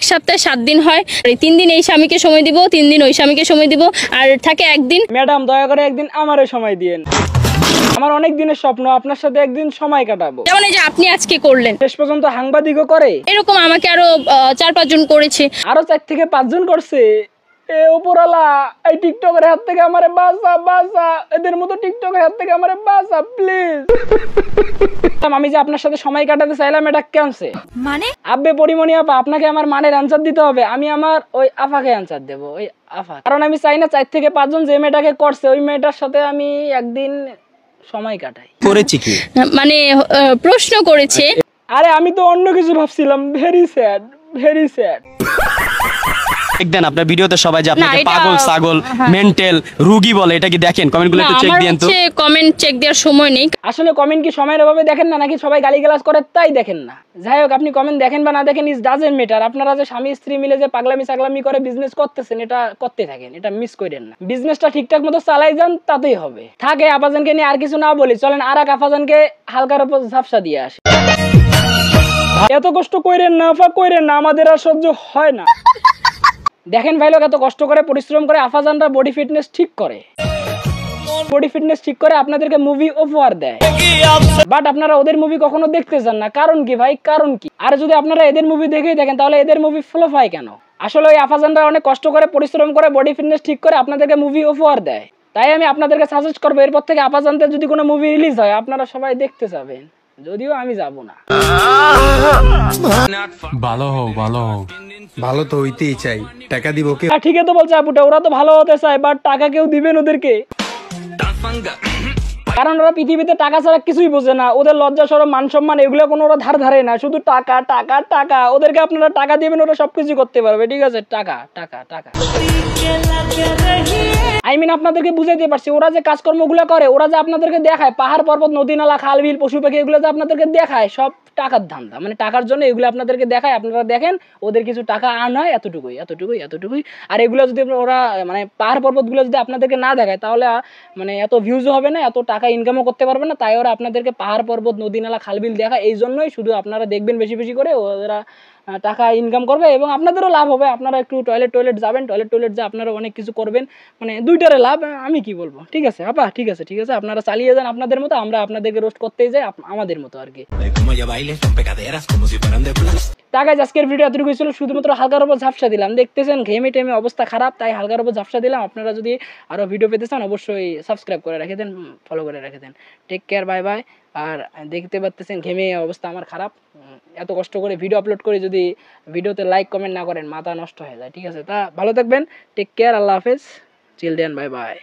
এক সপ্তাহে 7 দিন হয়, 3 দিন এই স্বামীকে সময় দিব, 3 দিন ওই স্বামীকে সময় দিব, আর থাকে একদিন। ম্যাডাম দয়া করে একদিন আমারও সময় দিয়েন, আমার অনেক দিনের স্বপ্ন আপনার সাথে একদিন সময় কাটাবো। যেমন এই যে আপনি আজকে করলেন, শেষ পর্যন্ত সাংবাদিকও করে, এরকম আমাকে আরো 4-5 জন করেছে, আরো 4 থেকে 5 জন করছে। এ উপরালা, এই টিকটকের হাত থেকে আমারে বাঁচা বাঁচা, এদের মতো টিকটকের হাত থেকে আমারে বাঁচা প্লিজ। আমি যে আপনার সাথে সময় কাটাতে চাইলাম, এটা কেনছে মানে আব্বে পরিমণি আপা, আপনাকে আমার মানের অ্যানসার দিতে হবে, আমি আমার ওই আফাকে অ্যানসার দেবো, ওই আফা। কারণ আমি চাই না 4 থেকে 5 জন যে মেয়েটাকে করছে ওই মেয়েটার সাথে আমি একদিন সময় কাটাই। করেছি কি মানে প্রশ্ন করেছে। আরে আমি তো অন্য কিছু ভাবছিলাম। Very sad, very sad. দেখবেন আপনার ভিডিওতে সবাই যে আপনাকে না, এটা- পাগল ছাগল মেন্টাল রোগী বলে, এটা কি দেখেন? কমেন্টগুলো একটু চেক দেন তো। কমেন্ট চেক দেওয়ার সময় নেই। আসলে কমেন্ট কি সময়ের অভাবে দেখেন না, নাকি সবাই গালিগালাজ করে তাই দেখেন না? যাই হোক, আপনি কমেন্ট দেখেন বা না দেখেন, ইজ ডাজেন্ট ম্যাটার। আপনারা যে স্বামী স্ত্রী মিলে যে পাগলামি ছাগলামি করে বিজনেস করতেছেন, এটা করতে থাকেন, এটা মিস করেন না। বিজনেসটা ঠিকঠাক মতো চালাই যান, তাতেই হবে। থাকে আপাজানকে নিয়ে আর কিছু না বলি, চলেন আর এক আপাজানকে হালকার উপর ঝাপসা দিয়ে আসে। এত কষ্ট কইরেন না আপা, কইরেন না, আমাদের আর সহ্য হয় না। দেখেন ভাই লোক, এত কষ্ট করে পরিশ্রম করে আফাজানরা বডি ফিটনেস ঠিক করে, বডি ফিটনেস ঠিক করে আপনাদেরকে মুভি উপহার দেয়, বাট আপনারা ওদের মুভি কখনো দেখতে চান না। কারণ কি ভাই, কারণ কি? আর যদি আপনারা এদের মুভি দেখেই দেখেন, তাহলে এদের মুভি ফ্লপ হয় কেন? আসলে ওই আফাজানরা অনেক কষ্ট করে পরিশ্রম করে বডি ফিটনেস ঠিক করে আপনাদেরকে মুভি উপহার দেয়। তাই আমি আপনাদেরকে সাজেস্ট করবো, এরপর থেকে আফাজানদের যদি কোনো মুভি রিলিজ হয়, আপনারা সবাই দেখতে যাবেন, যদিও আমি যাব না। ভালো হও, ভালো হও। ভালো তো হইতেই চাই, টাকা দিব কে? ঠিকই তো বলছে আপুটা, ওরা তো ভালো হতে চায়, বাট টাকা কেউ দিবেন ওদেরকে? কারণ ওরা পৃথিবীতে টাকা ছাড়া কিছুই বোঝে না। ওদের লজ্জা শরম মান সম্মান এগুলো কোনো ওরা ধার ধারে না, শুধু টাকা টাকা টাকা। ওদেরকে আপনারা টাকা দিবেন, ওরা সবকিছু করতে পারবে, ঠিক আছে? টাকা টাকা টাকা। আই মিন আপনাদেরকে বুঝাইতে পারছি, ওরা যে কাজকর্মগুলো করে, ওরা যে আপনাদেরকে দেখায় পাহাড় পর্বত নদী নালা খাল বিল পশু পাখি, এগুলো যে আপনাদেরকে দেখায়, সব টাকার ধান্দা। মানে টাকার জন্য এগুলো আপনাদেরকে দেখায়, আপনারা দেখেন ওদের কিছু টাকা আর্ন হয়, এতটুকুই এতটুকুই এতটুকুই। আর এগুলো যদি ওরা মানে পাহাড় পর্বতগুলো যদি আপনাদেরকে না দেখায়, তাহলে মানে এত ভিউজও হবে না, এত টাকা ইনকামও করতে পারবে না। তাই ওরা আপনাদেরকে পাহাড় পর্বত নদী নালা খাল বিল দেখায়, এই জন্যই শুধু আপনারা দেখবেন বেশি বেশি করে, ওরা টাকা ইনকাম করবে এবং আপনাদেরও লাভ হবে। আপনারা একটু টয়লেট যাবেন, টয়লেট যা আপনারা অনেক কিছু করবেন, মানে দুইটারে লাভ। আমি কি বলবো, ঠিক আছে আপা, ঠিক আছে ঠিক আছে, আপনারা চালিয়ে যান আপনাদের মতো, আমরা আপনাদেরকে রোস্ট করতেই যাই আমাদের মতো আর কি। টাকা আজকের ভিডিও এতটুকু ছিল, শুধুমাত্র হালকার উপর ঝাপসা দিলাম। দেখতেছেন ঘেমে টেমে অবস্থা খারাপ, তাই হালকার উপর ঝাপসা দিলাম। আপনারা যদি আরো ভিডিও পেতে চান, অবশ্যই সাবস্ক্রাইব করে রেখে দেন, ফলো করে রেখে দেন। Take care, bye bye. আর দেখতে পাচ্ছেন ঘেমে অবস্থা আমার খারাপ, এত কষ্ট করে ভিডিও আপলোড করে যদি ভিডিওতে লাইক কমেন্ট না করেন, মাথা নষ্ট হয়ে যায়, ঠিক আছে? তা ভালো থাকবেন, টেক কেয়ার, আল্লাহ হাফেজ, চিলড্রেন, বাই বাই।